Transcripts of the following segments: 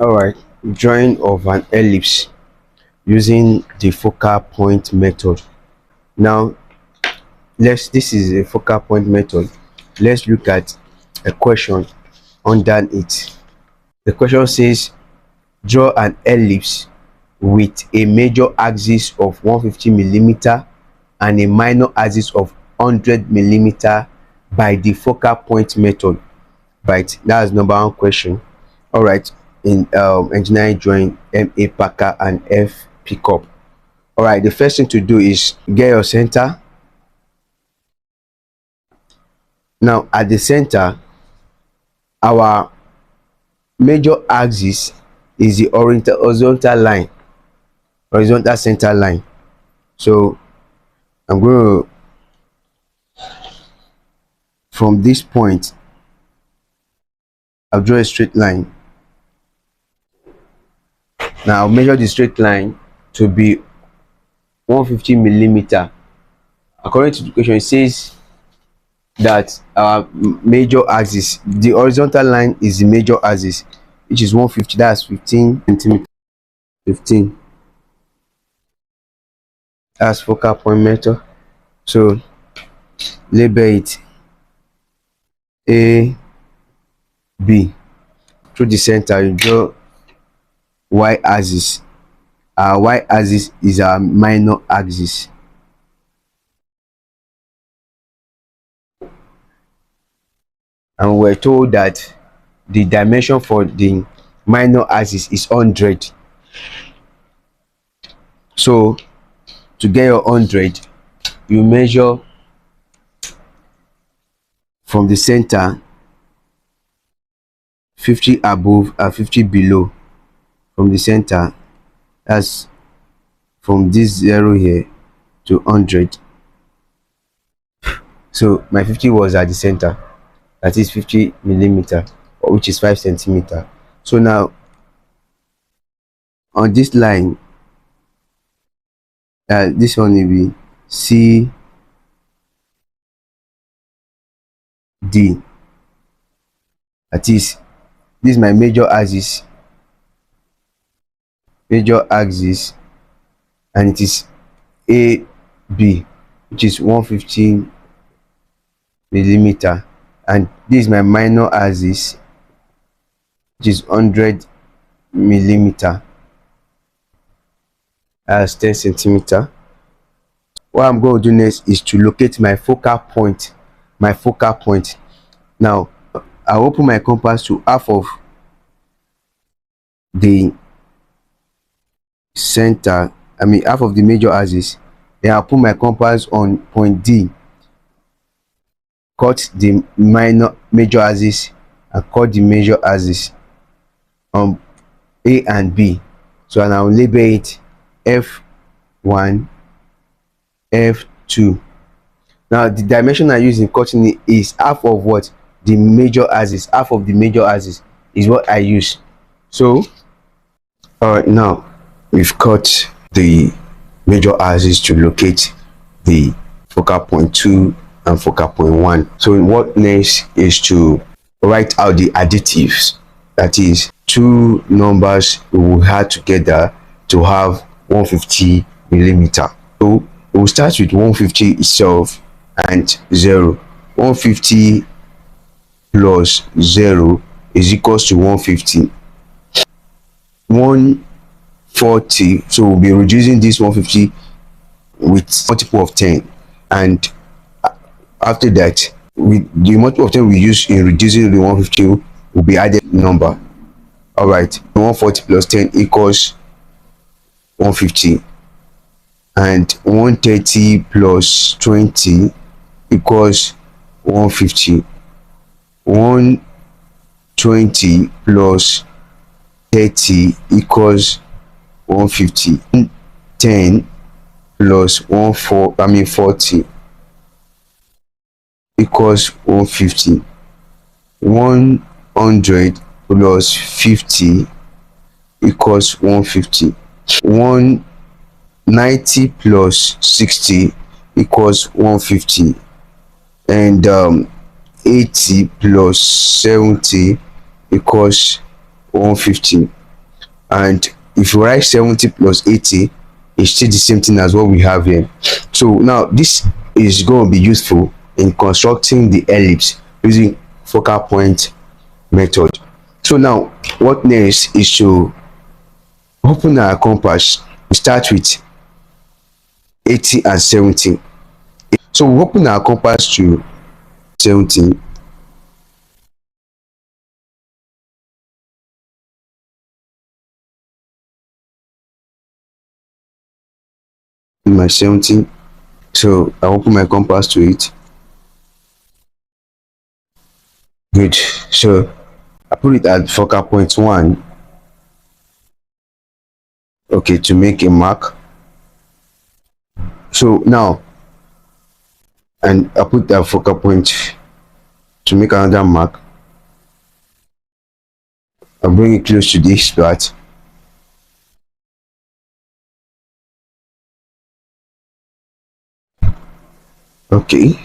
All right, drawing of an ellipse using the focal point method. Now, this is a focal point method. Let's look at a question under it. The question says, draw an ellipse with a major axis of 150 millimeter and a minor axis of 100 millimeter by the focal point method. Right, that's number one question. All right, in engineering drawing MA Packer and F Pickup. All right, the first thing to do is get your center. Now at the center, our major axis is the horizontal center line. So I'm going to, from this point, I'll draw a straight line. Now I'll measure the straight line to be 150 millimeter. According to the question, it says that our major axis, the horizontal line is the major axis, which is 150. That's 15 centimeter. 15. That's focal point method. So label it A, B. Through the center, you draw y axis. Our y axis is our minor axis. And we're told that the dimension for the minor axis is 100. So to get your 100, you measure from the center 50 above and 50 below. From the center, that's from this 0 here to 100. So my 50 was at the center, that is 50 millimeter, which is 5 centimeter. So now on this line, this one will be C D. That is, this is my major axis, and it is AB, which is 115 millimeter, and this is my minor axis, which is 100 millimeter. That's 10 centimeter. What I'm going to do next is to locate my focal point. Now I'll open my compass to half of the center, half of the major axis. Then I'll put my compass on point D, cut the major axis, and cut the major axis on A and B. So I'll label it F1, F2. Now the dimension I use in cutting it is half of what? The major axis. Half of the major axis is what I use. So all right, now we've cut the major axis to locate the focal point 2 and focal point 1. So what next is to write out the additives. That is, two numbers we will add together to have 150 millimeter. So we'll start with 150 itself and 0. 150 plus 0 is equals to 150. 140, so we'll be reducing this 150 with multiple of 10, and after that, with the multiple of 10 we use in reducing the 150 will be added number. All right, 140 plus 10 equals 150, and 130 plus 20 equals 150. 120 plus 30 equals 150. 10 plus 40 equals 150. 100 plus 50 equals 150. 190 plus 60 equals 150, and 80 plus 70 equals 150. and if you write 70 plus 80, it's still the same thing as what we have here. So now this is going to be useful in constructing the ellipse using focal point method. So now what next is to open our compass. We start with 80 and 70. So we open our compass to 70. My 70. So I open my compass to it. Good. So I put it at focal point 1. Okay, to make a mark. So now, and I put that focal point to make another mark. I bring it close to this part. Okay.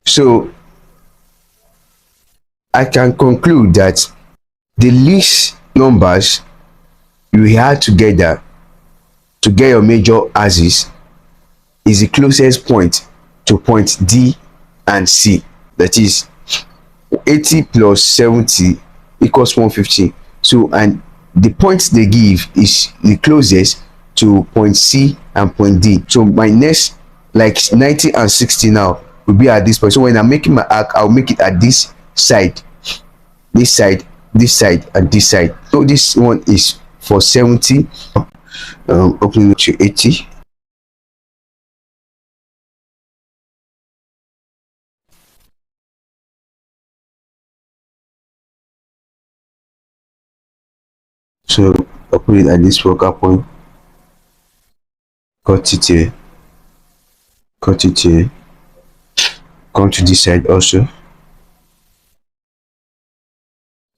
So I can conclude that the least numbers you add together to get your major axis is the closest point to point D and C. That is 80 plus 70 equals 150. So and the point they give is the closest to point C and point D. So my next, like 90 and 60 now, will be at this point. So when I'm making my arc, I'll make it at this side, this side, this side, and this side. So this one is for 70. Opening to 80. So I'll put it at this focal point. Cut it here. Cut it here. Come to this side also.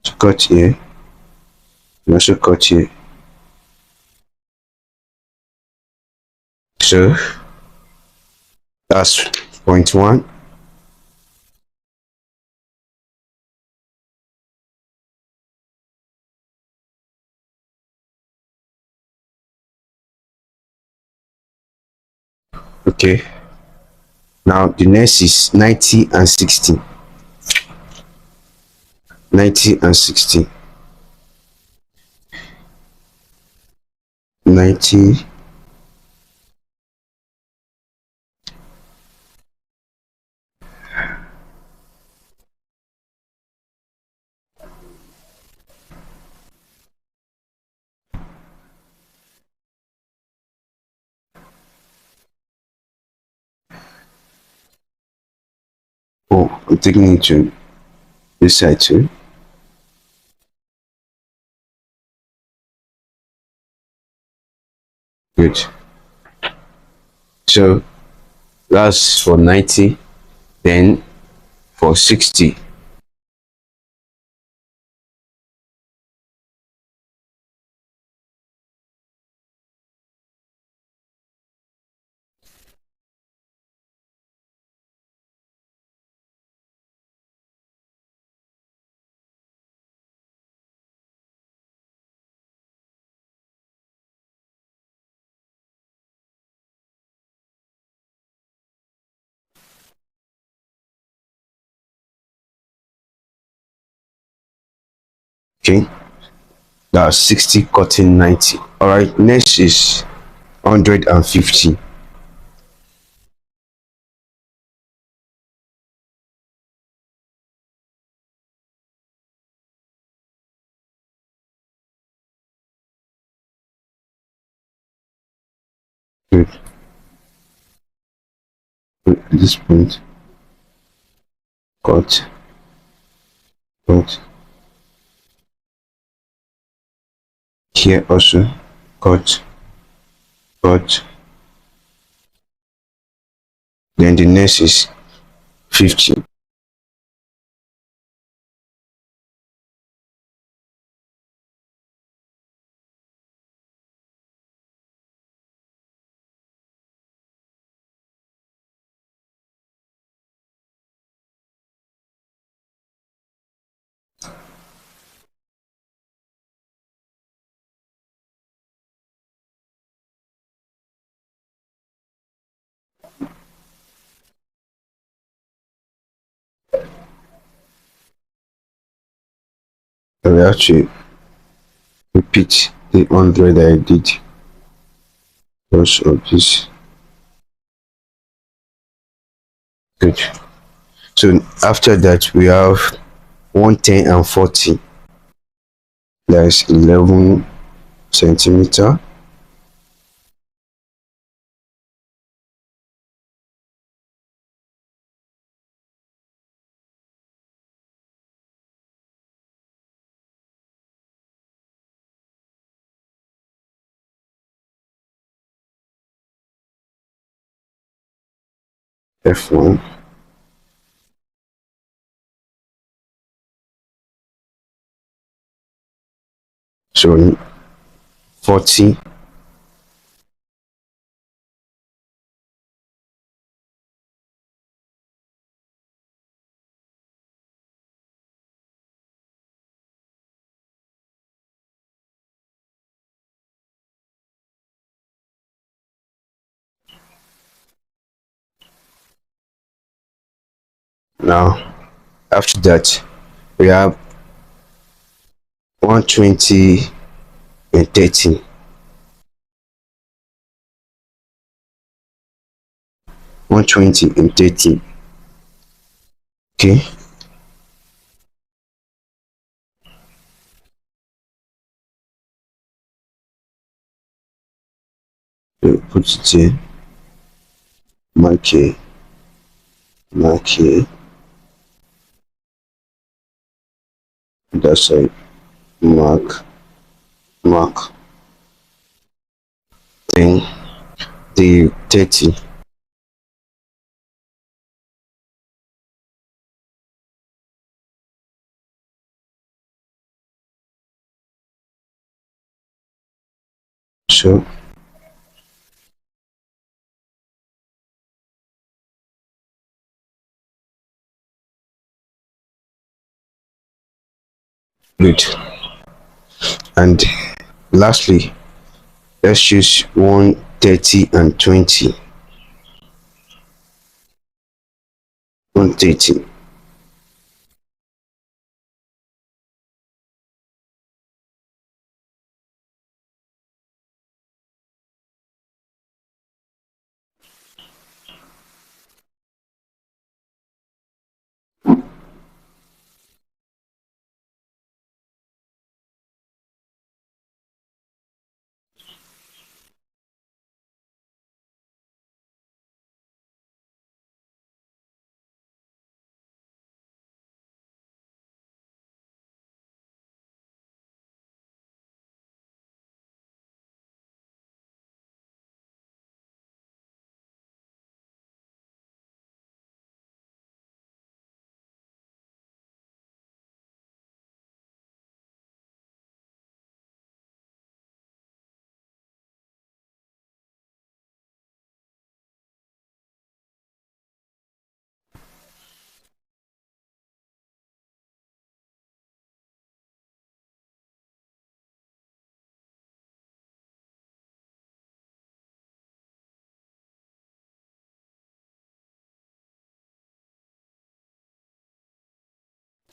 To cut here. And also cut here. So that's point one. Okay. Now the next is 90 and 60. 90 and 60. 90. Oh, I'm taking it to this side too. Good. So that's for 90. Then for 60. Okay. That's 60 cutting 90. Alright, next is 150. Good. At this point, cut, cut. Here also, cut, cut. Then the next is 50. I will actually repeat the 100 I did because of this. Good. So after that we have 110 and 40. That is 11 centimeter. F1. So 40. Now after that we have 120 and 30. 120 and 30. Okay. So put it here. Mark here. Mark here. That side. Mark. Mark. Then the 30. So good. And lastly, let's choose 130 and 20. 130.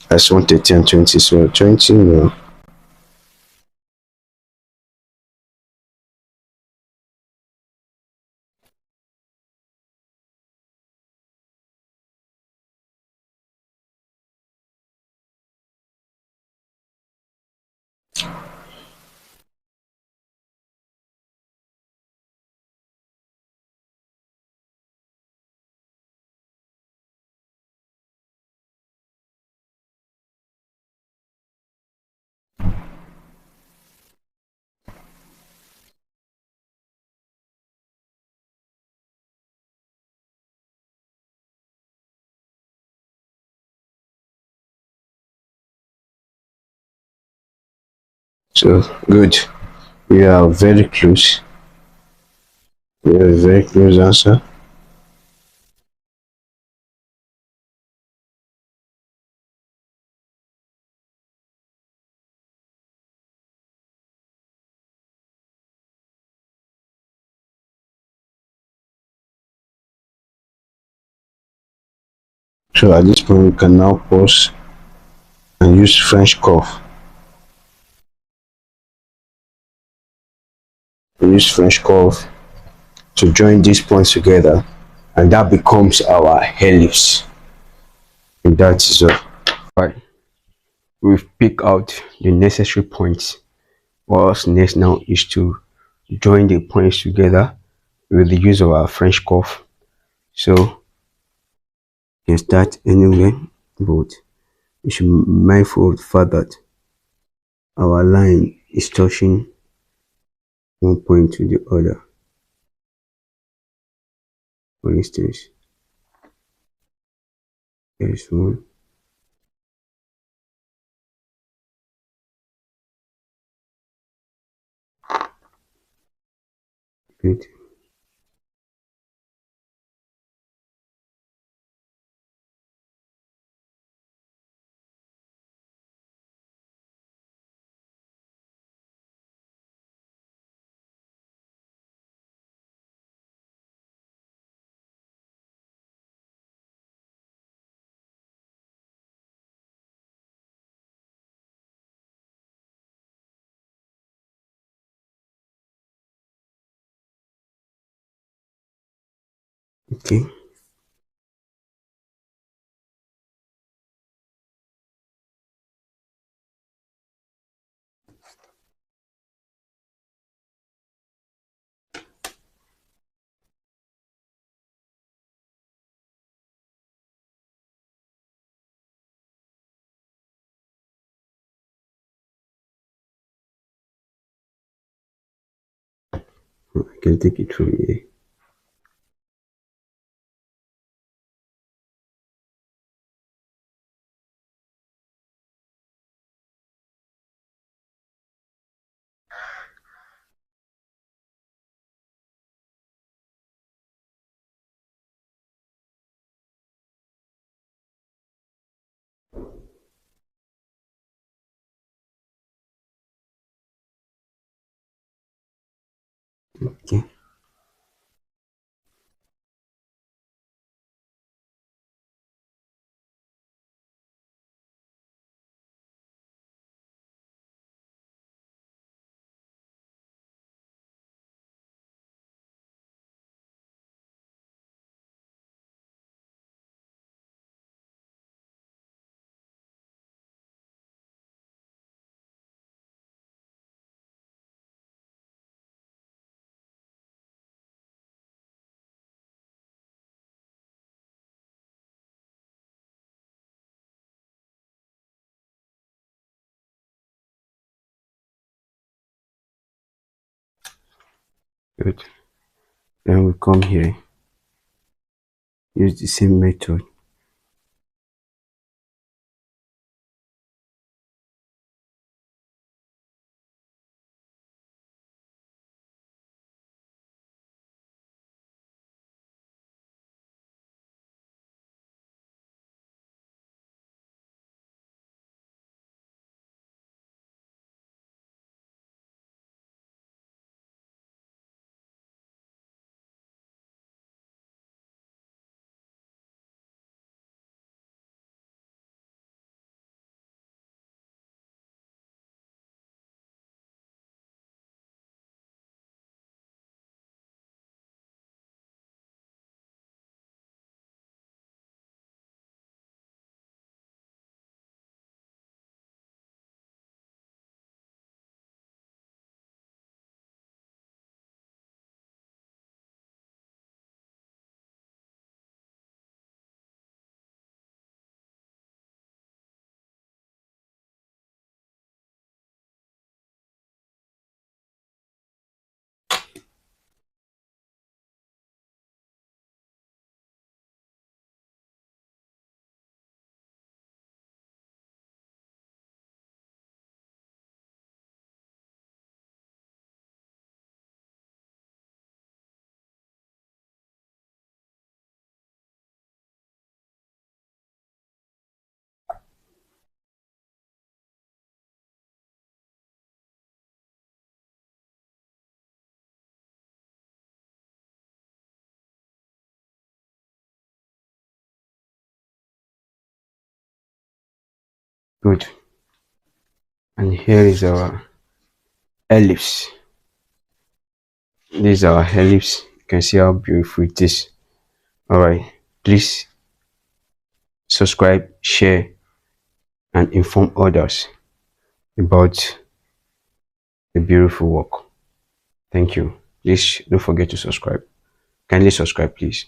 That's 130 and 20. So 20 no. So good. We are very close. We have a very close answer. So at this point we can now pause and use French curve. can use French curve to join these points together, and that becomes our ellipse. And that is all. Right, we've picked out the necessary points. What's next now is to join the points together with the use of our French curve. So you can start anywhere, but you should be mindful of the fact that our line is touching one point to the other. For instance, there is one. Good. Okay, I can take it from here. Okay, good. Then we come here, use the same method. Good. And here is our ellipse. This is our ellipse. You can see how beautiful it is. All right, please subscribe, share, and inform others about the beautiful work. Thank you. Please don't forget to subscribe. Kindly subscribe, please.